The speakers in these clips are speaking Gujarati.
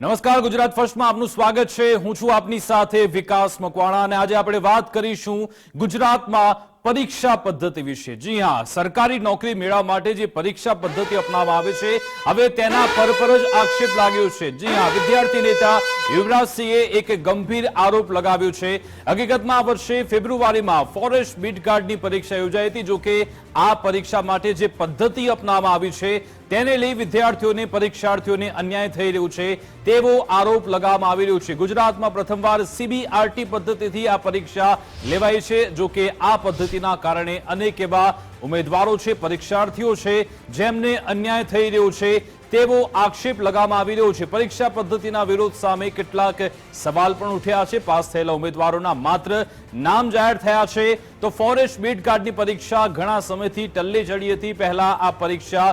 નમસ્કાર, ગુજરાત ફર્સ્ટમાં આપનું સ્વાગત છે। હું છું આપની સાથે વિકાસ મકવાણા અને આજે આપણે વાત કરીશું ગુજરાતમાં પરીક્ષા પદ્ધતિ વિશે। જી હા, સરકારી નોકરી મેળવવા માટે જે પરીક્ષા પદ્ધતિ અપનાવવામાં આવે છે હવે તેના પર જ આક્ષેપ લાગ્યો છે। જી હા, વિદ્યાર્થી નેતા યુવરાજસિંહે એક ગંભીર આરોપ લગાવ્યો છે। હકીકતમાં આ વર્ષે ફેબ્રુઆરીમાં ફોરેસ્ટ બીટ ગાર્ડની પરીક્ષા યોજાઈ હતી। જો કે આ પરીક્ષા માટે જે પદ્ધતિ અપનાવવામાં આવી છે તેને લઈ વિદ્યાર્થીઓને પરીક્ષાર્થીઓને અન્યાય થઈ રહ્યો છે તેવો આરોપ લગાવવામાં આવી રહ્યો છે। ગુજરાતમાં પ્રથમવાર સીબીઆરટી પદ્ધતિથી આ પરીક્ષા લેવાઈ છે। જો કે આ પદ્ધતિના કારણે અનેક એવા ઉમેદવારો છે, પરીક્ષાર્થીઓ છે જેમને અન્યાય થઈ રહ્યો છે તેવો આક્ષેપ લગાવવામાં આવી રહ્યો છે। પરીક્ષા પદ્ધતિના વિરોધ સામે કેટલાક સવાલ પણ ઉઠ્યા છે। પાસ થયેલા ઉમેદવારોના માત્ર નામ જાહેર થયા છે તો ફોરેસ્ટ બીટ ગાર્ડની પરીક્ષા ઘણા સમયથી ટલ્લે ચડી હતી। પહેલા આ પરીક્ષા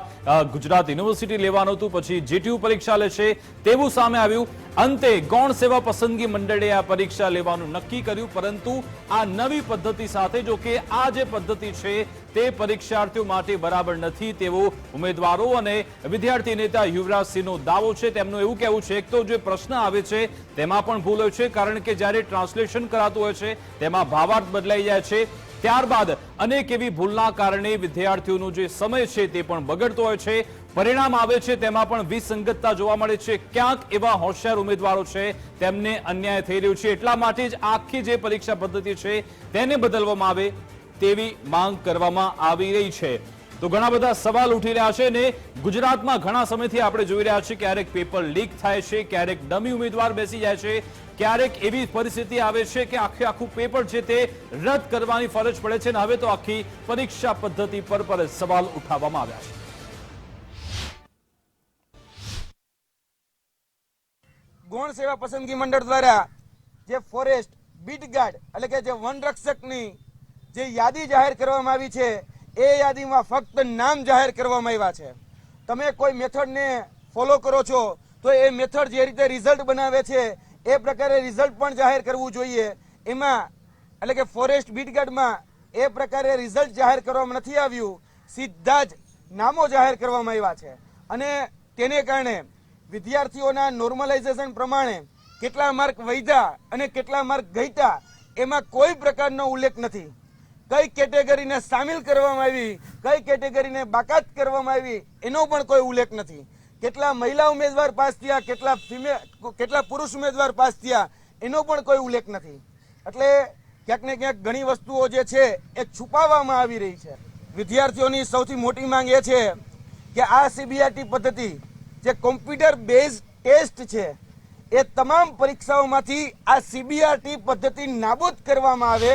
ગુજરાત યુનિવર્સિટી લેવાનું હતું, પછી જીટીયુ પરીક્ષા લેશે તેવું સામે આવ્યું। અંતે ગૌણ સેવા પસંદગી મંડળે આ પરીક્ષા લેવાનું નક્કી કર્યું, પરંતુ આ નવી પદ્ધતિ સાથે જો કે આ જે પદ્ધતિ છે તે પરીક્ષાર્થીઓ માટે બરાબર નથી તેવો ઉમેદવારો અને વિદ્યાર્થી નેતા યુવરાજસિંહનો દાવો છે। તેમનું એવું કહેવું છે એક તો જે પ્રશ્ન આવે છે તેમાં પણ ભૂલ હોય છે, કારણ કે જ્યારે ટ્રાન્સલેશન કરાતું હોય છે તેમાં ભાવાર્થ બદલાઈ જાય છે। ત્યારબાદ અનેક એવી ભૂલના કારણે વિદ્યાર્થીઓનો જે સમય છે તે પણ બગડતો હોય છે। પરિણામ આવે છે તેમાં પણ વિસંગતતા જોવા મળે છે। ક્યાંક એવા હોશિયાર ઉમેદવારો છે તેમને અન્યાય થઈ રહ્યો છે। એટલા માટે જ આખી જે પરીક્ષા પદ્ધતિ છે તેને બદલવામાં આવે તેવી માંગ કરવામાં આવી રહી છે। તો ઘણા બધા સવાલ ઉઠી રહ્યા છે ને ગુજરાતમાં ઘણા સમયથી આપણે જોઈ રહ્યા છીએ ક્યારેક પેપર લીક થાય છે, ક્યારેક ડમી ઉમેદવાર બેસી જાય છે, ક્યારેક એવી પરિસ્થિતિ આવે છે કે આખું પેપર છે તે રદ કરવાની ફરજ પડે છે અને હવે તો આખી પરીક્ષા પદ્ધતિ પર જ સવાલ ઉઠાવવામાં આવ્યા છે। ગૌણ સેવા પસંદગી મંડળ દ્વારા જે ફોરેસ્ટ બીટ ગાર્ડ એટલે કે જે વન રક્ષકની જે યાદી જાહેર કરવામાં આવી છે એ યાદીમાં ફક્ત નામ જાહેર કરવામાં આવ્યા છે। તમે કોઈ મેથડને ફોલો કરો છો તો એ મેથડ જે રીતે રિઝલ્ટ બનાવે છે એ પ્રકારે રિઝલ્ટ પણ જાહેર કરવું જોઈએ। એમાં એટલે કે ફોરેસ્ટ બીટ ગાર્ડમાં એ પ્રકારે રિઝલ્ટ જાહેર કરવામાં નથી આવ્યું, સીધા જ નામો જાહેર કરવામાં આવ્યા છે અને તેને કારણે વિદ્યાર્થીઓના નોર્મલાઇઝેશન પ્રમાણે કેટલા માર્ક વધ્યા અને કેટલા માર્ક ઘટ્યા એમાં કોઈ પ્રકારનો ઉલ્લેખ નથી। કઈ કેટેગરીને સામેલ કરવામાં આવી, કઈ કેટેગરીને બાકાત કરવામાં આવી એનો પણ કોઈ ઉલ્લેખ નથી। કેટલા મહિલા ઉમેદવાર પાસ થયા, કેટલા પુરુષ ઉમેદવાર પાસ થયા એનો પણ કોઈ ઉલ્લેખ નથી। એટલે ક્યાંક ને ક્યાંક ઘણી વસ્તુઓ જે છે એ છુપાવવામાં આવી રહી છે। વિદ્યાર્થીઓની સૌથી મોટી માંગ એ છે કે આ સીબીઆરટી પદ્ધતિ જે કોમ્પ્યુટર બેઝ ટેસ્ટ છે એ તમામ પરીક્ષાઓમાંથી આ સીબીઆરટી પદ્ધતિ નાબૂદ કરવામાં આવે।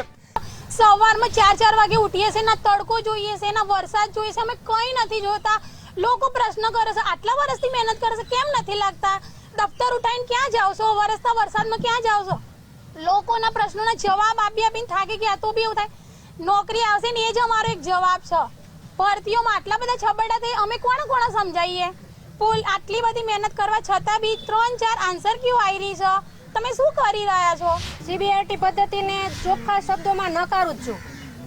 સવારમાં 4 વાગે ઉઠીએ છે, ના તડકો જોઈએ છે, ના વરસાદ જોઈએ છે, અમે કંઈ નથી જોતા। લોકો પ્રશ્ન કરે છે, આટલા વર્ષથી મહેનત કરે છે, કેમ નથી લાગતા? દફતર ઉઠાઈને ક્યાં જાવ છો? વરસતા વરસાદમાં ક્યાં જાવ છો? લોકોના પ્રશ્નોના જવાબ આપીને થાકી ગયા તો બી એવું થાય નોકરી આવશે ને એ જ અમારો એક જવાબ છે। ભરતીઓમાં આટલા બધા છબરડા થઈ અમે કોને સમજાવીએ? આટલી બધી મહેનત કરવા છતાં બી 3-4 આન્સર ક્યુ આવી રહી છે? તમે શું કરી રહ્યા છો? સીબીઆરટી પદ્ધતિને ચોખ્ખા શબ્દોમાં નકારું જ છું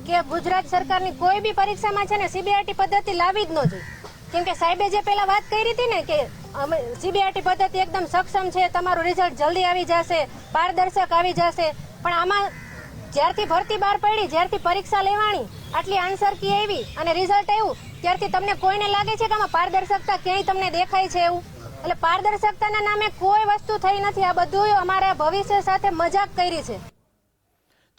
કે ગુજરાત સરકારની કોઈ બી પરીક્ષામાં છે ને સીબીઆરટી પદ્ધતિ લાવી જ ન જોઈએ। કેમ કે સાહેબે જે પહેલા વાત કરી હતી ને કે સીબીઆરટી પદ્ધતિ એકદમ સક્ષમ છે, તમારું રિઝલ્ટ જલ્દી આવી જશે, પારદર્શક આવી જશે, પણ આમાં જ્યારથી ભરતી બહાર પડી, જ્યારથી પરીક્ષા લેવાની, આટલી આન્સર કી આવી અને રિઝલ્ટ આવ્યું ત્યારથી તમને કોઈને લાગે છે કે આમાં પારદર્શકતા ક્યાંય તમને દેખાય છે એવું? એટલે પારદર્શકતાના નામે કોઈ વસ્તુ થઈ નથી। આ બધું અમારા ભવિષ્ય સાથે મજાક કરી છે।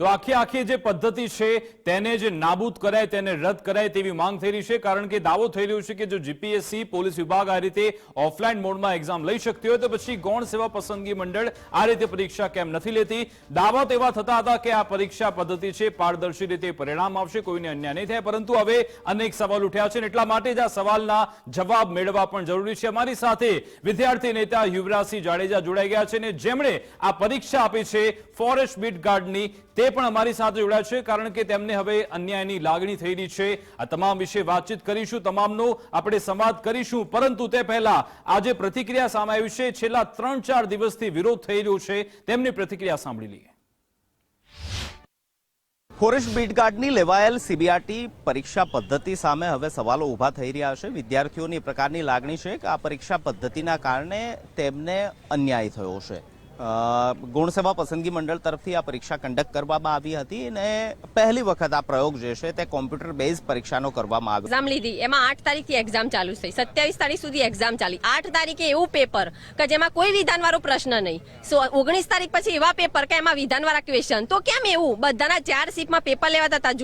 તો આખી જે પદ્ધતિ છે તેને જે નાબૂદ કરાય, તેને રદ કરાય તેવી માંગ થઈ રહી છે। કારણ કે દાવો થઈ રહ્યો છે કે જો જીપીએસસી પોલીસ વિભાગ આ રીતે ઓફલાઈન મોડમાં એક્ઝામ લઈ શકતી હોય તો પછી ગૌણ સેવા પસંદગી મંડળ આ રીતે પરીક્ષા કેમ નથી લેતી? દાવા તેવા થતા હતા કે આ પરીક્ષા પદ્ધતિ છે પારદર્શી રીતે પરિણામ આવશે, કોઈને અન્યાય નહીં થાય, પરંતુ હવે અનેક સવાલ ઉઠ્યા છે એટલા માટે જ આ સવાલના જવાબ મેળવવા પણ જરૂરી છે। અમારી સાથે વિદ્યાર્થી નેતા યુવરાજસિંહ જાડેજા જોડાઈ ગયા છે અને જેમણે આ પરીક્ષા આપી છે ફોરેસ્ટ બીટ ગાર્ડની તે પણ અમારી સાથે જોડાયા છે, કારણ કે તેમને હવે અન્યાયની લાગણી થઈ રહી છે। આ તમામ વિશે વાતચીત કરીશું, તમામનો આપણે સંવાદ કરીશું, પરંતુ તે પહેલા આજે પ્રતિક્રિયા સામે આવી છે। છેલ્લા 3-4 દિવસથી વિરોધ થઈ રહ્યો છે, તેમની પ્રતિક્રિયા સાંભળી લઈએ। ફોરેસ્ટ બીટગાર્ડની લેવાયેલ સીબીઆરટી પરીક્ષા પદ્ધતિ સામે હવે સવાલો ઊભા થઈ રહ્યા છે. વિદ્યાર્થીઓની એ પ્રકારની લાગણી છે કે આ પરીક્ષા પદ્ધતિના કારણે તેમને અન્યાય થયો છે. ગુણ સેવા પસંદગી મંડળ તરફથી આ પરીક્ષા કન્ડક્ટ કરવામાં આવી હતી અને પહેલી વખત આ પ્રયોગ જે છે તે કોમ્પ્યુટર બેઝ પરીક્ષાનો કરવામાં આવ્યો. એક્ઝામ લીધી, એમાં 8 તારીખથી એક્ઝામ ચાલુ થઈ, 27 તારીખ સુધી એક્ઝામ ચાલી. 8 તારીખે એવું પેપર કે જેમાં કોઈ વિધાનવાળો પ્રશ્ન નહીં, 19 તારીખ પછી એવા પેપર કે એમાં વિધાનવાળા ક્વેશ્ચન. તો કેમ એવું? બધાના 4 શિફ્ટમાં પેપર લેવાતા હતા,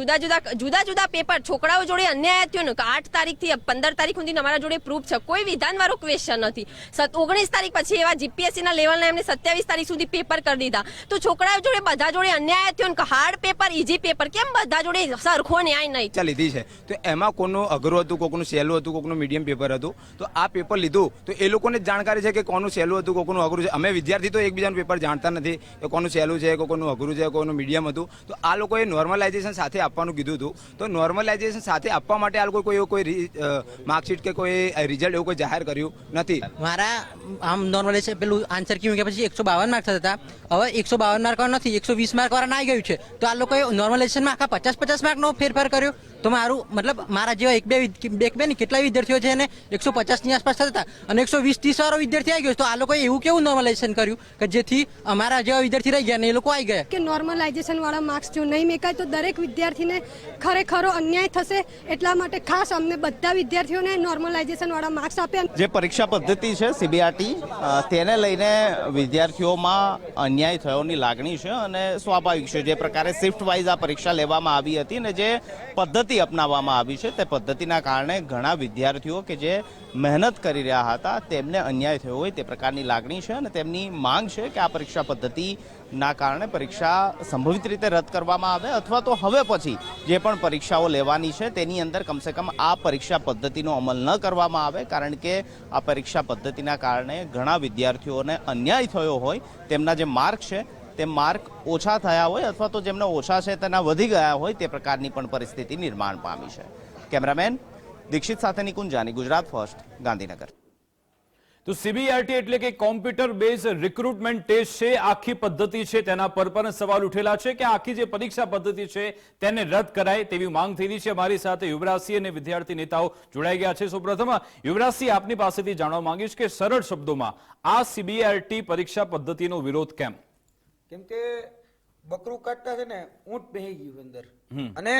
જુદા જુદા પેપર. છોકરાઓ જોડે અન્યાય થયો ને. 8 તારીખથી 15 તારીખ સુધી અમારા જોડે પ્રૂફ છે, કોઈ વિધાનવાળો ક્વેશ્ચન નથી. 19 તારીખ પછી એવા જીપીએસસી ના લેવલના એમને 27 તારીખ સુધી પેપર કરી દીધા. તો છોકરાઓ જોડે બધા જોડે અન્યાય થયો ને. હાર્ડ પેપર, ઈઝી પેપર, કેમ બધા જોડે સરખો ન્યાય નહીં? લીધી છે તો એમાં કોનું અઘરું હતું, કોકનું સહેલું હતું, કોકનું મીડિયમ પેપર હતું. તો આ પેપર લીધું તો એ લોકોને જ જાણકારી છે કે કોનું સહેલું હતું, કોકનું અઘરું છે. અમે વિદ્યાર્થી તો એકબીજાનું પેપર જાણતા નથી કે કોનું સહેલું છે, કોનું અઘરું છે, કોનું મીડિયમ હતું. તો આ લોકોએ નોર્મલાઇઝેશન સાથે આપવાનું કીધું હતું. તો નોર્મલાઇઝેશન સાથે આપવા માટે આ લોકો કોઈ માર્કશીટ કે કોઈ રિઝલ્ટ એવું કોઈ જાહેર કર્યું નથી. મારા આમ નોર્મલાઇઝેશન પેલું આન્સર કેવું કે પછી 152 માર્ક થતા હતા, હવે 152 માર્ક વાળા નથી, 120 માર્ક વાળા આવી ગયું છે. તો આ લોકોએ નોર્મલાઇઝેશનમાં આખા 50-50 માર્કનો ફેરફાર કર્યો. તો મારું મતલબ મારા જેવા એક બે ને કેટલા વિદ્યાર્થીઓ છે એને 150 ની આસપાસ થતા અને 120-30 વાળો વિદ્યાર્થી આવી ગયો. તો આ લોકોએ એવું કેવું નોર્મલાઇઝેશન કર્યું કે જેથી અમારા જેવા વિદ્યાર્થી રહી ગયા ને એ લોકો આવી ગયા? કે નોર્મલાઇઝેશન વાળા માર્ક્સ જો નહીં મેકાય તો દરેક વિદ્યાર્થીને ખરેખરો અન્યાય થશે. એટલા માટે ખાસ અમને બધા વિદ્યાર્થીઓને નોર્મલાઇઝેશન વાળા માર્ક્સ આપ્યા. જે પરીક્ષા પદ્ધતિ છે સીબીઆરટી, તેને લઈને વિદ્યાર્થીઓમાં અન્યાય થયોની લાગણી છે અને સ્વાભાવિક છે. જે પ્રકારે શિફ્ટ વાઇઝ આ પરીક્ષા લેવામાં આવી હતી ને જે પદ્ધતિ અપનાવવામાં આવી છે તે પદ્ધતિના કારણે ઘણા વિદ્યાર્થીઓ કે જે મહેનત કરી રહ્યા હતા તેમને અન્યાય થયો હોય તે પ્રકારની લાગણી છે અને તેમની માંગ છે કે આ પરીક્ષા પદ્ધતિના કારણે પરીક્ષા સંભવિત રીતે રદ કરવામાં આવે અથવા તો હવે પછી જે પણ પરીક્ષાઓ લેવાની છે તેની અંદર કમસે કમ આ પરીક્ષા પદ્ધતિનો અમલ ન કરવામાં આવે. કારણ કે આ પરીક્ષા પદ્ધતિના કારણે ઘણા વિદ્યાર્થીઓને અન્યાય થયો હોય, તેમના જે માર્ક છે તે માર્ક ઓછા થયા હોય અથવા તો જેમને ઓછા છે તેના વધી ગયા હોય તે પ્રકારની પણ પરિસ્થિતિ નિર્માણ પામી છે. કેમેરામેન દીક્ષિત સાથે નિકુંજ જાની, ગુજરાત ફર્સ્ટ, ગાંધીનગર. તો સીબીઆરટી એટલે કે કોમ્પ્યુટર બેઝ રિક્રુટમેન્ટ ટેસ્ટ છે, આખી પદ્ધતિ છે, તેના પર પણ સવાલ ઉઠેલા છે કે આખી જે પરીક્ષા પદ્ધતિ છે તેને રદ કરાય તેવી માંગ થઈ રહી છે. અમારી સાથે યુવરાજસિંહ અને વિદ્યાર્થી નેતાઓ જોડાઈ ગયા છે. સૌપ્રથમ યુવરાજસિંહ, આપની પાસેથી જાણવા માંગીશ કે સરળ શબ્દોમાં આ સીબીઆરટી પરીક્ષા પદ્ધતિનો વિરોધ કેમ? કેમ કે બકરું કાઢતા છે ને ઊંટ બેહી ગયું અંદર. અને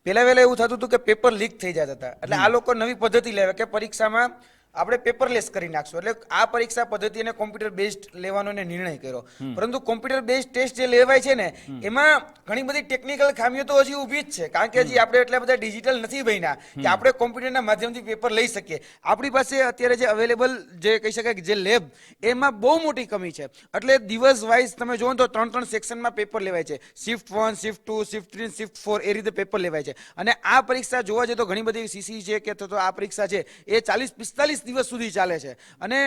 પેલા વેલા એવું થતું હતું કે પેપર લીક થઈ જતા હતા. એટલે આ લોકો નવી પદ્ધતિ લાવ્યા કે પરીક્ષામાં આપણે પેપરલેસ કરી નાખશું. એટલે આ પરીક્ષા પદ્ધતિ અને કોમ્પ્યુટર બેઝડ લેવાનો નિર્ણય કર્યો. પરંતુ કોમ્પ્યુટર બેઝડ ટેસ્ટ જે લેવાય છે ને એમાં ઘણી બધી ટેકનિકલ ખામીઓ તો હજી ઊભી જ છે. કારણ કે હજી આપણે એટલા બધા ડિજિટલ નથી બન્યા કે આપણે કોમ્પ્યુટરના માધ્યમથી પેપર લઈ શકીએ. આપણી પાસે અત્યારે જે અવેલેબલ જે કહી શકાય કે જે લેબ, એમાં બહુ મોટી કમી છે. એટલે દિવસ વાઇઝ તમે જુઓ તો 3-3 સેક્શનમાં પેપર લેવાય છે. શિફ્ટ 1, શિફ્ટ 2, શિફ્ટ 3, શિફ્ટ 4 એ રીતે પેપર લેવાય છે. અને આ પરીક્ષા જોવા જઈએ તો ઘણી બધી સીસી છે કે તો આ પરીક્ષા છે એ 40-45 દિવસ સુધી ચાલે છે. અને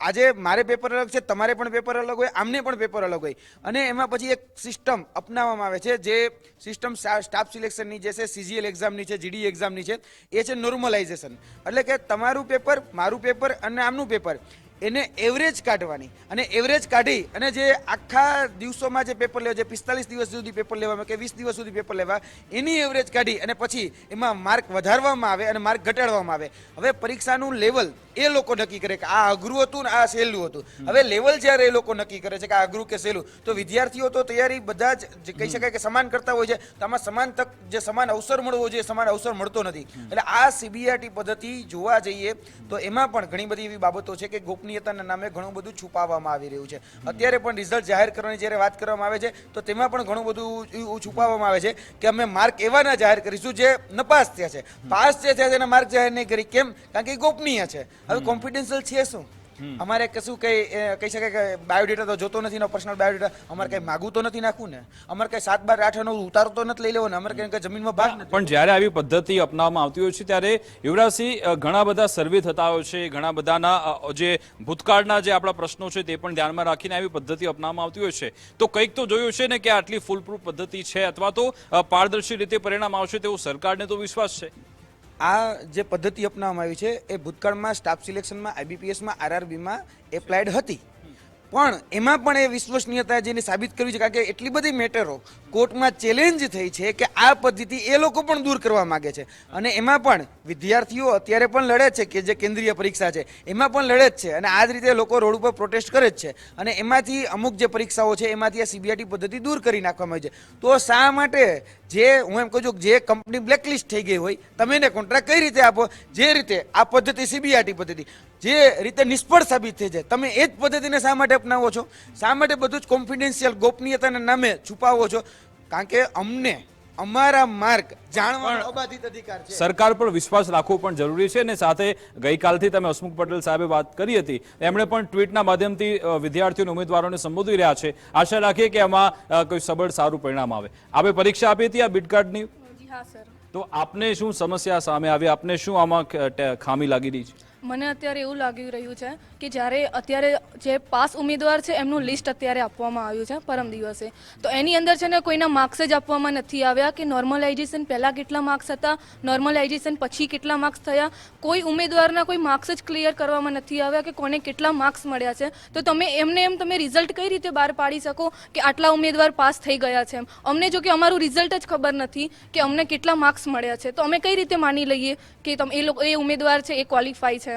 આજે મારે પેપર અલગ છે, તમારે પણ પેપર અલગ હોય, આમને પણ પેપર અલગ હોય. અને એમાં પછી એક સિસ્ટમ અપનાવવામાં આવે છે જે સિસ્ટમ સ્ટાફ સિલેક્શનની જે છે, સીજીએલ એક્ઝામની છે, જીડી એક્ઝામની છે, એ છે નોર્મલાઇઝેશન. એટલે કે તમારું પેપર, મારું પેપર અને આમનું પેપર એને એવરેજ કાઢવાની અને એવરેજ કાઢી અને જે આખા દિવસોમાં જે પેપર લેવા, જે 45 દિવસ સુધી પેપર લેવામાં કે 20 દિવસ સુધી પેપર લેવા, એની એવરેજ કાઢી અને પછી એમાં માર્ક વધારવામાં આવે અને માર્ક ઘટાડવામાં આવે. હવે પરીક્ષાનું લેવલ એ લોકો નક્કી કરે કે આ અઘરું હતું ને આ સહેલું હતું. હવે લેવલ જ્યારે એ લોકો નક્કી કરે છે કે આ અઘરું કે સહેલું, તો વિદ્યાર્થીઓ તો તૈયારી બધા જ કહી શકાય કે સમાન કરતા હોય છે. તો આમાં સમાન તક, જે સમાન અવસર મળવો જોઈએ, સમાન અવસર મળતો નથી. એટલે આ સીબીઆરટી પદ્ધતિ જોવા જઈએ તો એમાં પણ ઘણી બધી એવી બાબતો છે કે ગોપનીયતાના નામે ઘણું બધું છુપાવવામાં આવી રહ્યું છે. અત્યારે પણ રિઝલ્ટ જાહેર કરવાની જ્યારે વાત કરવામાં આવે છે તો તેમાં પણ ઘણું બધું છુપાવવામાં આવે છે કે અમે માર્ક એવા ના જાહેર કરીશું જે નપાસ થયા છે. પાસ જે થયા છે એના માર્ક જાહેર નહીં કરી. કેમ? કારણ કે એ ગોપનીય છે. હવે કોન્ફિડન્શિયલ છે શું? અમારે કશું કહી શકાય કે બાયોડેટા તો જોતો નથી, પર્સનલ બાયોડેટા અમારે કઈ માગવું તો નથી નાખવું ને, અમારે કઈ 7, 12, 8 નો ઉતારો તો નથી લઈ લેવો ને, અમારે કઈ જમીનમાં ભાગ નથી. પણ જ્યારે આવી પદ્ધતિ અપનાવવામાં આવતી હોય છે ત્યારે યુવરાજસિંહ, ઘણા બધા સર્વે થતા હોય છે, ઘણા બધાના જે ભૂતકાળના જે આપણા પ્રશ્નો છે તે પણ ધ્યાનમાં રાખીને આવી પદ્ધતિ અપનાવવામાં આવતી હોય છે. તો કંઈક તો જોયું છે ને કે આટલી ફૂલપ્રૂફ પદ્ધતિ છે અથવા તો પારદર્શી રીતે પરિણામ આવશે તેવો સરકારને તો વિશ્વાસ છે. આ જે પદ્ધતિ અપનાવવામાં આવી છે એ ભૂતકાળમાં સ્ટાફ સિલેક્શનમાં, આઈબીપીએસમાં, આરઆરબીમાં એપ્લાઇડ હતી. પણ એમાં પણ એ વિશ્વસનીયતા જેને સાબિત કરવી છે, કારણ કે એટલી બધી મેટરો કોર્ટમાં ચેલેન્જ થઈ છે કે આ પદ્ધતિ એ લોકો પણ દૂર કરવા માંગે છે. અને એમાં પણ વિદ્યાર્થીઓ અત્યારે પણ લડે છે કે જે કેન્દ્રીય પરીક્ષા છે એમાં પણ લડે જ છે, અને આ જ રીતે લોકો રોડ ઉપર પ્રોટેસ્ટ કરે જ છે. અને એમાંથી અમુક જે પરીક્ષાઓ છે એમાંથી આ સીબીઆરટી પદ્ધતિ દૂર કરી નાખવામાં આવી છે. તો શા માટે જે હું એમ કહું છું જે કંપની બ્લેકલિસ્ટ થઈ ગઈ હોય તમે એને કોન્ટ્રાક્ટ કઈ રીતે આપો? જે રીતે આ પદ્ધતિ સીબીઆરટી પદ્ધતિ જે રીતે નિષ્ફળ સાબિત થઈ જાય, તમે એ જ પદ્ધતિને શા માટે અપનાવો છો? શા માટે બધું જ કોન્ફિડેન્શિયલ ગોપનીયતાના નામે છુપાવો છો? કારણ કે અમને અમારા માર્ગ જાણવાનો અબાધિત અધિકાર છે. સરકાર પર વિશ્વાસ રાખવો પણ જરૂરી છે. અને સાથે ગઈકાલથી તમે હસમુખ પટેલ સાહેબે વાત કરી હતી, એમણે પણ ટ્વીટના માધ્યમથી વિદ્યાર્થીઓને ઉમેદવારોને સંબોધી રહ્યા છે. આશા રાખીએ કે આમાં કોઈ સબળ સારું પરિણામ આવે. આપે પરીક્ષા આપી હતી આ બીટગાર્ડની, તો આપને શું સમસ્યા સામે આવી? આપને શું આમાં ખામી લાગી રહી છે? મને અત્યારે એવું લાગી રહ્યું છે કે જ્યારે અત્યારે જે પાસ ઉમેદવાર છે એમનું લિસ્ટ અત્યારે આપવામાં આવ્યું છે પરમ દિવસે, તો એની અંદર છે ને કોઈના માર્ક્સ જ આપવામાં નથી આવ્યા કે નોર્મલાઇઝેશન પહેલાં કેટલા માર્ક્સ હતા, નોર્મલાઇઝેશન પછી કેટલા માર્ક્સ થયા. કોઈ ઉમેદવારના કોઈ માર્ક્સ જ ક્લિયર કરવામાં નથી આવ્યા કે કોને કેટલા માર્ક્સ મળ્યા છે. તો તમે એમને એમ તમે રિઝલ્ટ કઈ રીતે બહાર પાડી શકો કે આટલા ઉમેદવાર પાસ થઈ ગયા છે? અમને જો કે અમારું રિઝલ્ટ જ ખબર નથી કે અમને કેટલા માર્ક્સ મળ્યા છે, તો અમે કઈ રીતે માની લઈએ કે એ ઉમેદવાર છે એ ક્વોલિફાય છે?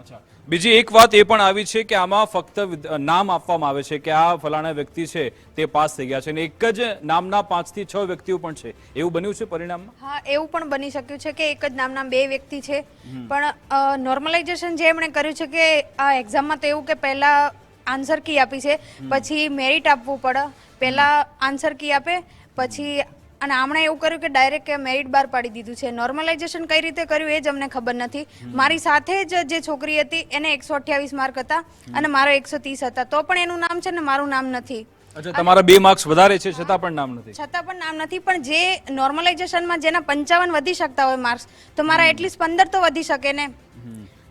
અચ્છા, બીજી એક વાત એ પણ આવી છે કે આમાં ફક્ત નામ આપવામાં આવે છે કે આ ફલાણા વ્યક્તિ છે તે પાસ થઈ ગયા છે, અને એક જ નામના 5 થી 6 વ્યક્તિઓ પણ છે. એવું બન્યું છે પરિણામમાં? હા, એવું પણ બની શક્યું છે કે એક જ નામના 2 વ્યક્તિ છે. પણ નોર્મલાઇઝેશન જે એમણે કર્યું છે કે આ એક્ઝામમાં તો એવું કે પહેલા આન્સર કી આપી છે, પછી મેરિટ આપવું પડે. પહેલા આન્સર કી આપે પછી, અને આમણે એવું કર્યું કે ડાયરેક્ટ મેરિટ બહાર પાડી દીધું છે. નોર્મલાઇઝેશન કઈ રીતે કર્યું એ જ અમને ખબર નથી. મારી સાથે જ જે છોકરી હતી એને 128 માર્ક હતા અને મારો 130 હતા, તો પણ એનું નામ છે ને મારું નામ નથી. અચ્છા, તમારા 2 માર્ક્સ વધારે છે છતાં પણ નામ નથી? છતાં પણ નામ નથી. પણ જે નોર્મલાઇઝેશનમાં જેના 55 વધી શકતા હોય માર્ક્સ, તો મારા એટલીસ્ટ 15 તો વધી શકે ને.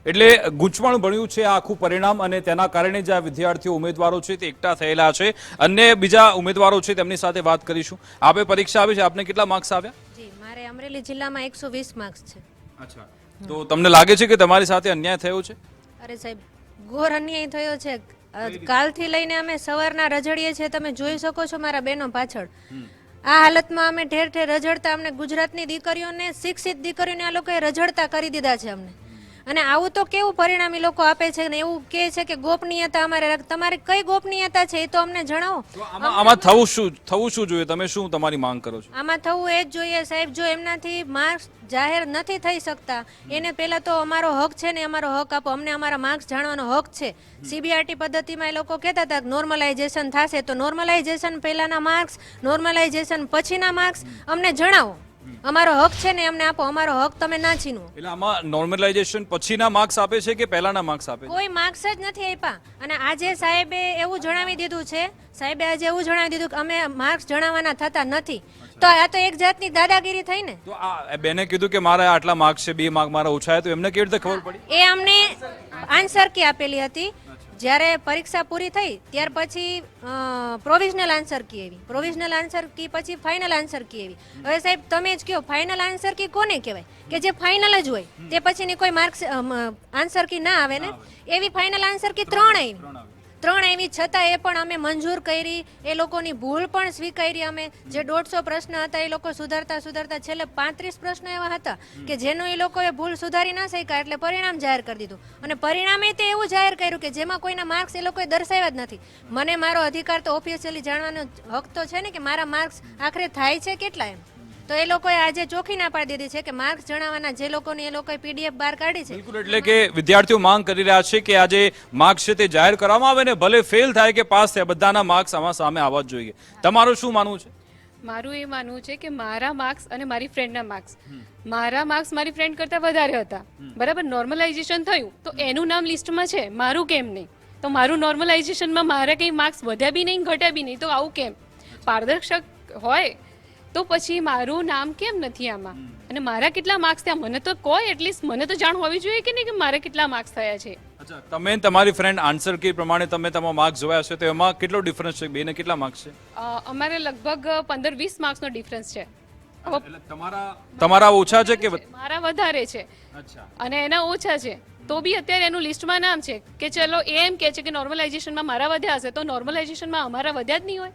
એટલે ગૂંચવણ બન્યું છે આ આખું પરિણામ, અને તેના કારણે જે આ વિદ્યાર્થીઓ ઉમેદવારો છે તે એકઠા થયેલા છે. અન્ય બીજા ઉમેદવારો છે તેમની સાથે વાત કરીશું. આપે પરીક્ષા આપી છે, આપને કેટલા માર્ક્સ આવ્યા? જી, મારે અમરેલી જિલ્લામાં 120 માર્ક્સ છે. અચ્છા, તો તમને લાગે છે કે તમારી સાથે અન્યાય થયો છે? અરે સાહેબ, ઘોર અન્યાય થયો છે. કાલથી લઈને અમે સવારના રજડીએ છીએ, તમે જોઈ શકો છો મારા બહેનો પાછળ. આ હાલતમાં અમે ઠેર ઠેર રજડતા, અમને ગુજરાતની દીકરીઓને, શિક્ષિત દીકરીઓને આ લોકોએ રજડતા કરી દીધા છે અમને. અને આવું તો કેવું પરિણામ એ લોકો આપે છે ને એવું કહે છે કે ગોપનીયતા અમારે. તમારે કઈ ગોપનીયતા છે એ તો અમને જણાવો. આમાં થવું શું જોઈએ? તમે શું તમારી માંગ કરો છો? આમાં થવું એ જ જોઈએ સાહેબ. જો એમનાથી માર્ક્સ જાહેર નથી થઈ શકતા, એને પહેલા તો અમારો હક છે ને અમારો હક આપો. અમને અમારા માર્ક્સ જાણવાનો હક છે. સીબીઆરટી પદ્ધતિમાં એ લોકો કહેતા હતા કે નોર્મલાઇઝેશન થશે, તો નોર્મલાઇઝેશન પહેલાના માર્ક્સ, નોર્મલાઇઝેશન પછીના માર્ક્સ અમને જણાવો. અમારો હક છે ને અમને આપો. અમારો હક તમે ના છીનવો. એટલે આમાં નોર્મલાઇઝેશન પછીના માર્ક્સ આપે છે કે પહેલાના માર્ક્સ આપે છે? કોઈ માર્ક્સ જ નથી આપ્યા. અને આજે સાહેબે એવું જણાવી દીધું છે, સાહેબે આજે એવું જણાવી દીધું કે અમે માર્ક્સ જણાવવાના થતા નથી. તો આ તો એક જાતની દાદાગીરી થઈ ને. તો આ બેને કીધું કે મારા આટલા માર્ક્સ છે, 2 માર્ક મારા ઓછા છે, તો એમને કેવી રીતે ખબર પડી? એ અમને આન્સર કી આપેલી હતી. જ્યારે પરીક્ષા પૂરી થઈ ત્યાર પછી પ્રોવિઝનલ આન્સર કી આવી. પ્રોવિઝનલ આન્સર કી પછી ફાઇનલ આન્સર કી આવી. હવે સાહેબ તમે જ કહો, ફાઇનલ આન્સર કી કોને કહેવાય? કે જે ફાઇનલ જ હોય, તે પછીની કોઈ માર્ક્સ આન્સર કી ના આવે ને. એવી ફાઇનલ આન્સર કી 3 આવી, છતાં એ પણ અમે મંજૂર કરી. એ લોકોની ભૂલ પણ સ્વીકારી અમે. જે 150 પ્રશ્ન હતા એ લોકો સુધારતા છેલ્લે 35 પ્રશ્નો એવા હતા કે જેનો એ લોકોએ ભૂલ સુધારી ના શક્યા, એટલે પરિણામ જાહેર કરી દીધું. અને પરિણામે તે એવું જાહેર કર્યું કે જેમાં કોઈના માર્ક્સ એ લોકોએ દર્શાવ્યા જ નથી. મને મારો અધિકાર તો ઓફિશિયલી જાણવાનો હક તો છે ને કે મારા માર્ક્સ આખરે થાય છે કેટલા એમ. તો એ લોકોએ આજે ચોખ્ખી ના પાડી દીધી છે કે માર્ક્સ જણાવવાના જે લોકોની એ લોકોએ પીડીએફ બહાર કાઢી છે. બિલકુલ, એટલે કે વિદ્યાર્થીઓ માંગ કરી રહ્યા છે કે આજે માર્ક્સ છે તે જાહેર કરવામાં આવે ને ભલે ફેલ થાય કે પાસ થાય, બધાના માર્ક્સ આમાં સામે આવવા જ જોઈએ. તમારું શું માનવું છે? મારું એ માનવું છે કે મારા માર્ક્સ અને મારી ફ્રેન્ડના માર્ક્સ, મારા માર્ક્સ મારી ફ્રેન્ડ કરતાં વધારે હતા. બરાબર, નોર્મલાઇઝેશન થયું તો એનું નામ લિસ્ટમાં છે, મારું કેમ નહીં? તો મારું નોર્મલાઇઝેશનમાં મારા કંઈ માર્ક્સ વધ્યા બી નહીં ઘટ્યા બી નહીં, તો આવું કેમ? પારદર્શક હોય તો પછી મારું નામ કેમ નથી આમાં? અને મારા કેટલા માર્ક્સ થયા મને તો કોઈ, એટલીસ્ટ મને તો જાણ હોવી જોઈએ કે નહીં કે મારે કેટલા માર્ક્સ થયા છે. અચ્છા, તમે તમારી ફ્રેન્ડ આન્સર કી પ્રમાણે તમે તમારા માર્ક્સ જોયા છે, તો એમાં કેટલો ડિફરન્સ છે? બેને કેટલા માર્ક્સ છે? અમારે લગભગ 15-20 માર્ક્સનો ડિફરન્સ છે. તમારા ઓછા છે કે મારા વધારે છે અચ્છા, અને એના ઓછા છે. તો બી અત્યારે એનું લિસ્ટમાં નામ છે કે ચલો એ એમ કહે છે કે નોર્મલાઇઝેશનમાં મારા વધ્યા હશે તો નોર્મલાઇઝેશનમાં અમારા વધ્યા જ નહીં હોય.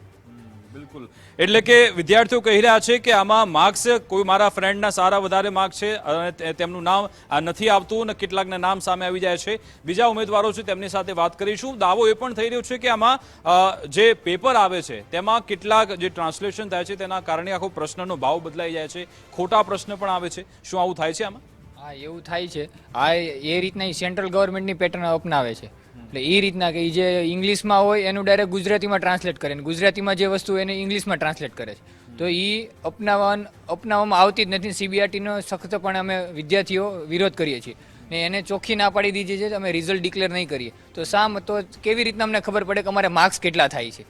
બિલકુલ, એટલે કે વિદ્યાર્થીઓ કહી રહ્યા છે કે આમાં માર્ક્સ કોઈ મારા ફ્રેન્ડના સારા વધારે માર્ક્સ છે અને તેમનું નામ નથી આવતું અને કેટલાકના નામ સામે આવી જાય છે. બીજા ઉમેદવારો છે તેમની સાથે વાત કરીશું. દાવો એ પણ થઈ રહ્યો છે કે આમાં જે પેપર આવે છે તેમાં કેટલાક જે ટ્રાન્સલેશન થાય છે તેના કારણે આખો પ્રશ્નનો ભાવ બદલાઈ જાય છે, ખોટા પ્રશ્ન પણ આવે છે. શું આવું થાય છે આમાં? હા, એવું થાય છે. આ એ રીતના સેન્ટ્રલ ગવર્મેન્ટની પેટર્ન અપનાવે છે. એટલે એ રીતના કે જે ઇંગ્લિશમાં હોય એનું ડાયરેક્ટ ગુજરાતીમાં ટ્રાન્સલેટ કરે, ગુજરાતીમાં જે વસ્તુ એને ઇંગ્લિશમાં ટ્રાન્સલેટ કરે છે. તો એ અપનાવવામાં આવતી જ નથી. સીબીઆરટીનો સખ્તપણે અમે વિદ્યાર્થીઓ વિરોધ કરીએ છીએ ને એને ચોખ્ખી ના પાડી દીધી છે અમે રિઝલ્ટ ડિક્લેર નહીં કરીએ. તો તો કેવી રીતના અમને ખબર પડે કે અમારે માર્ક્સ કેટલા થાય છે?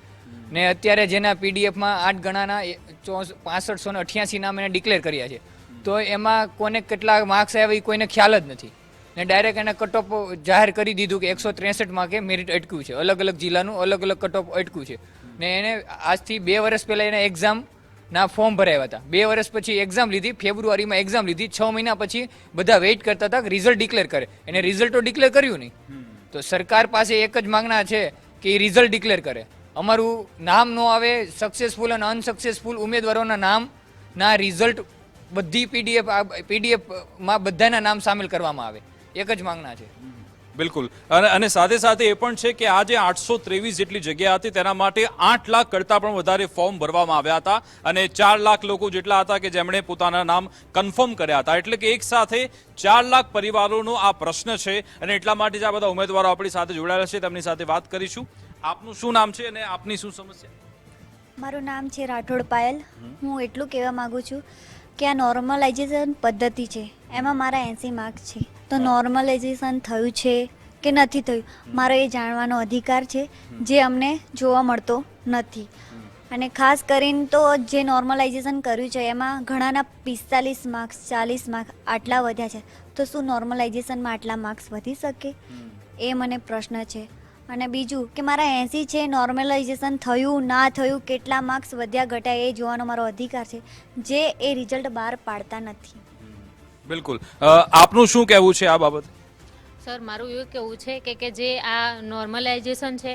ને અત્યારે જેના પીડીએફમાં 8 ગણાના 6588 નામ એને ડિક્લેર કર્યા છે, તો એમાં કોને કેટલા માર્ક્સ આવ્યા એ કોઈને ખ્યાલ જ નથી. ને ડાયરેક્ટ એને કટ ઓફ જાહેર કરી દીધું કે 163 માર્કે મેરિટ અટક્યું છે. અલગ અલગ જિલ્લાનું અલગ અલગ કટ ઓફ અટક્યું છે. ને એને આજથી 2 વર્ષ પહેલાં એને એક્ઝામના ફોર્મ ભરાવ્યા હતા. 2 વર્ષ પછી એક્ઝામ લીધી, ફેબ્રુઆરીમાં એક્ઝામ લીધી. 6 મહિના પછી બધા વેઇટ કરતા હતા કે રિઝલ્ટ ડિક્લેર કરે. એને રિઝલ્ટ તો ડિક્લેર કર્યું નહીં. તો સરકાર પાસે એક જ માંગણા છે કે એ રિઝલ્ટ ડિક્લેર કરે. અમારું નામ ન આવે, સક્સેસફુલ અને અનસક્સેસફુલ ઉમેદવારોના નામના રિઝલ્ટ બધી પીડીએફમાં બધાના નામ સામેલ કરવામાં આવે. એક જ માંગના છે. બિલકુલ, અને સાથે સાથે એ પણ છે કે આ જે 823 જેટલી જગ્યા હતી તેના માટે 8 લાખ કરતાં પણ વધારે ફોર્મ ભરવામાં આવ્યા હતા અને 4 લાખ લોકો જેટલા હતા કે જેમણે પોતાના નામ કન્ફર્મ કર્યા હતા. એટલે કે એક સાથે 4 લાખ પરિવારોનો આ પ્રશ્ન છે અને એટલા માટે જ આ બધા ઉમેદવારો આપણી સાથે જોડાયેલા છે. તેમની સાથે વાત કરીશું. આપનું શું નામ છે અને આપની શું સમસ્યા? મારું નામ છે રાઠોડ પાયલ. હું એટલું કહેવા માંગુ છું કે આ નોર્મલાઇઝેશન પદ્ધતિ છે, એમાં મારા 80 માર્ક્સ છે. તો નોર્મલાઇઝેશન થયું છે કે નથી થયું મારો એ જાણવાનો અધિકાર છે, જે અમને જોવા મળતો નથી. અને ખાસ કરીને તો જે નોર્મલાઇઝેશન કર્યું છે એમાં ઘણાના 45 માર્ક્સ 40 માર્ક્સ આટલા વધ્યા છે. તો શું નોર્મલાઇઝેશનમાં આટલા માર્ક્સ વધી શકે? એ મને પ્રશ્ન છે. અને બીજું કે મારા 80 છે, નોર્મલાઇઝેશન થયું ના થયું, કેટલા માર્ક્સ વધ્યા ઘટ્યા એ જોવાનો મારો અધિકાર છે, જે એ રિઝલ્ટ બહાર પાડતા નથી. બિલકુલ, આપનું શું કહેવું છે આ બાબત? સર, મારું એવું કહેવું છે કે જે આ નોર્મલાઇઝેશન છે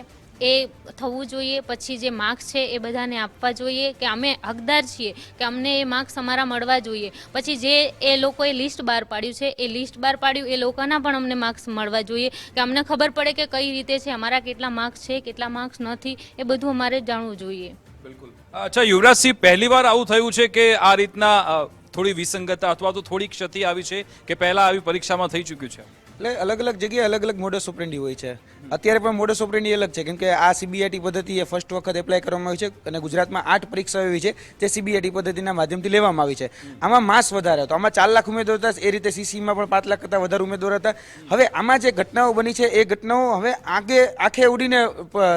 એ થવું જોઈએ. પછી જે માર્ક્સ છે એ બધાને આપવા જોઈએ કે અમે હકદાર છીએ કે અમને એ માર્ક્સ અમારા મળવા જોઈએ. પછી જે એ લોકોએ લિસ્ટ બહાર પાડ્યું છે એ લિસ્ટ બહાર પાડ્યું એ લોકોના પણ અમને માર્ક્સ મળવા જોઈએ કે અમને ખબર પડે કે કઈ રીતે છે, અમારા કેટલા માર્ક્સ છે કેટલા માર્ક્સ નથી, એ બધું અમારે જાણવું જોઈએ. બિલકુલ. અચ્છા યુવરાજસિંહ, પહેલી વાર આવું થયું છે કે આ રીતના થોડી વિસંગતતા અથવા તો થોડી ક્ષતિ આવી છે કે પહેલા આવી પરીક્ષામાં થઈ ચૂક્યું છે? એટલે અલગ અલગ જગ્યાએ અલગ અલગ મોડસ ઓપરેન્ડી હોય છે. અત્યારે પણ મોડસ ઓપરેન્ડી અલગ છે, કેમ કે આ સીબીઆઈટી પદ્ધતિ એ ફર્સ્ટ વખત એપ્લાય કરવામાં આવી છે અને ગુજરાતમાં 8 પરીક્ષાઓ એવી છે જે સીબીઆઈટી પદ્ધતિના માધ્યમથી લેવામાં આવી છે. આમાં માસ વધારે હતો, આમાં 4 લાખ ઉમેદવાર હતા, એ રીતે સીસીમાં પણ 5 લાખ કરતાં વધારે ઉમેદવાર હતા. હવે આમાં જે ઘટનાઓ બની છે એ ઘટનાઓ હવે આંખે ઉડીને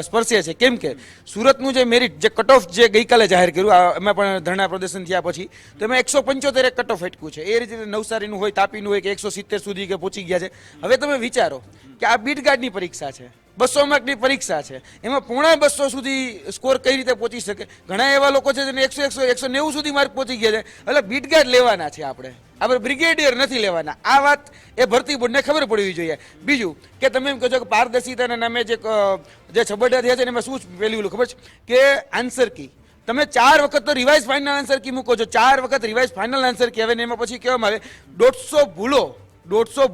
સ્પર્શે છે, કેમ કે સુરતનું જે મેરિટ જે કટ ઓફ જે ગઈકાલે જાહેર કર્યું, એમાં પણ ધરણા પ્રદર્શન થયા પછી તો એમાં 175 કટ ઓફ અટક્યું છે. એ રીતે નવસારીનું હોય, તાપીનું હોય કે 170 સુધી કે પહોંચી ગયા છે. હવે તમે વિચારો કે આ બીટ ગાર્ડની પરીક્ષા છે, 200 માર્કની પરીક્ષા છે, એમાં 250 સુધી સ્કોર કઈ રીતે પહોંચી શકે? ઘણા એવા લોકો છે જેને 190 સુધી માર્ક પહોંચી ગયા છે. એટલે બીટ ગાર્ડ લેવાના છે આપણે બ્રિગેડિયર નથી લેવાના. આ વાત એ ભરતી બોર્ડને ખબર પડવી જોઈએ. બીજું કે તમે એમ કહો છો કે પારદર્શિતાના નામે જે છબરડા થયા છે એમાં શું પેલું ખબર છે કે આન્સર કી તમે 4 વખત તો રિવાઇઝ ફાઇનલ આન્સર કી મૂકો છો, 4 વખત રિવાઇઝ ફાઇનલ આન્સર કી આવે ને એમાં પછી કહેવામાં આવે 150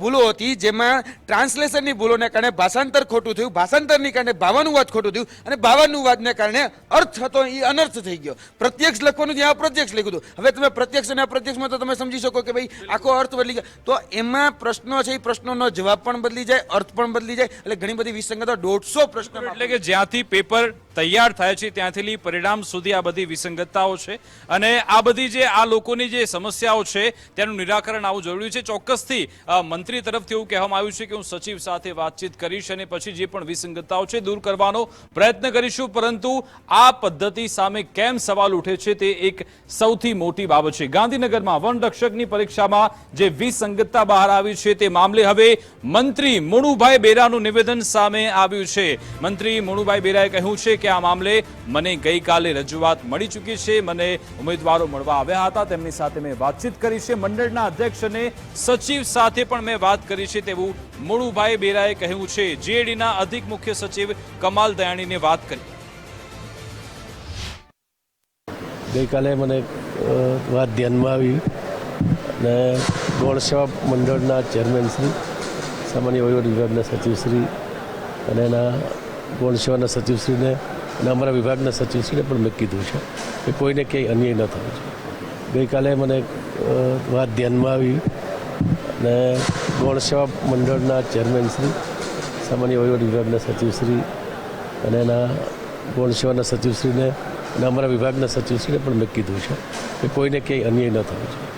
ભૂલો હતી, જેમાં ટ્રાન્સલેશનની ભૂલોને કારણે ભાષાંતર ખોટું થયું, ભાષાંતરની કારણે ભાવાનુવાદ ખોટું થયું અને ભાવાનુવાદને કારણે અર્થ હતો એ અનર્થ થઈ ગયો. પ્રત્યક્ષ લખવાનું જ્યાં અપ્રત્યક્ષ લખ્યું હતું, હવે તમે પ્રત્યક્ષ અને અપ્રત્યક્ષમાં તો તમે સમજી શકો કે ભાઈ આખો અર્થ બદલી ગયો. તો એમાં પ્રશ્નો છે, એ પ્રશ્નોનો જવાબ પણ બદલી જાય, અર્થ પણ બદલી જાય. એટલે ઘણી બધી વિસંગતો 150 પ્રશ્નો, એટલે કે જ્યાંથી પેપર તૈયાર થાય છે ત્યાંથી લઈ પરિણામ સુધી આ બધી વિસંગતતાઓ છે અને આ બધી જે આ લોકોની જે સમસ્યાઓ છે તેનું નિરાકરણ આવવું જરૂરી છે. ચોક્કસથી મંત્રી તરફથી એવું કહેવામાં આવ્યું છે કે હું સચિવ સાથે વાતચીત કરીશ અને પછી જે પણ વિસંગતતાઓ છે દૂર કરવાનો પ્રયત્ન કરીશું. પરંતુ આ પદ્ધતિ સામે કેમ સવાલ ઉઠે છે તે એક સૌથી મોટી બાબત છે. ગાંધીનગરમાં વનરક્ષકની પરીક્ષામાં જે વિસંગતતા બહાર આવી છે તે મામલે હવે મંત્રી મણુભાઈ બેરાનું નિવેદન સામે આવ્યું છે. મંત્રી મણુભાઈ બેરાએ કહ્યું છે કે આ મામલે મને ગઈકાલે રજૂઆત મળી ચૂકી છે, મને ઉમેદવારો મળવા આવ્યા હતા, તેમની સાથે મેં વાતચીત કરી છે, મંડળના અધ્યક્ષ અને સચિવ સાથે પણ મેં વાત કરી છે તેવું મોડુભાઈ બેરાએ કહ્યું છે. જેડીના અધિક મુખ્ય સચિવ કમાલ દયાણીને વાત કરી. ગઈકાલે મને વાત ધ્યાનમાં આવી અને ગૌણ સેવા મંડળના ચેરમેન શ્રી, સામાન્ય વહીવટ વિભાગના સચિવશ્રી અને એના ગૌણ સેવાના સચિવશ્રીને અને અમારા વિભાગના સચિવશ્રીને પણ મેં કીધું છે કે કોઈને ક્યાંય અન્યાય ન થવો જોઈએ. ગઈકાલે મને વાત ધ્યાનમાં આવી અને ગૌણ સેવા મંડળના ચેરમેન શ્રી, સામાન્ય વહીવટ વિભાગના સચિવશ્રી અને એના ગૌણ સેવાના સચિવશ્રીને અને અમારા વિભાગના સચિવશ્રીને પણ મેં કીધું છે કે કોઈને ક્યાંય અન્યાય ન થવો જોઈએ.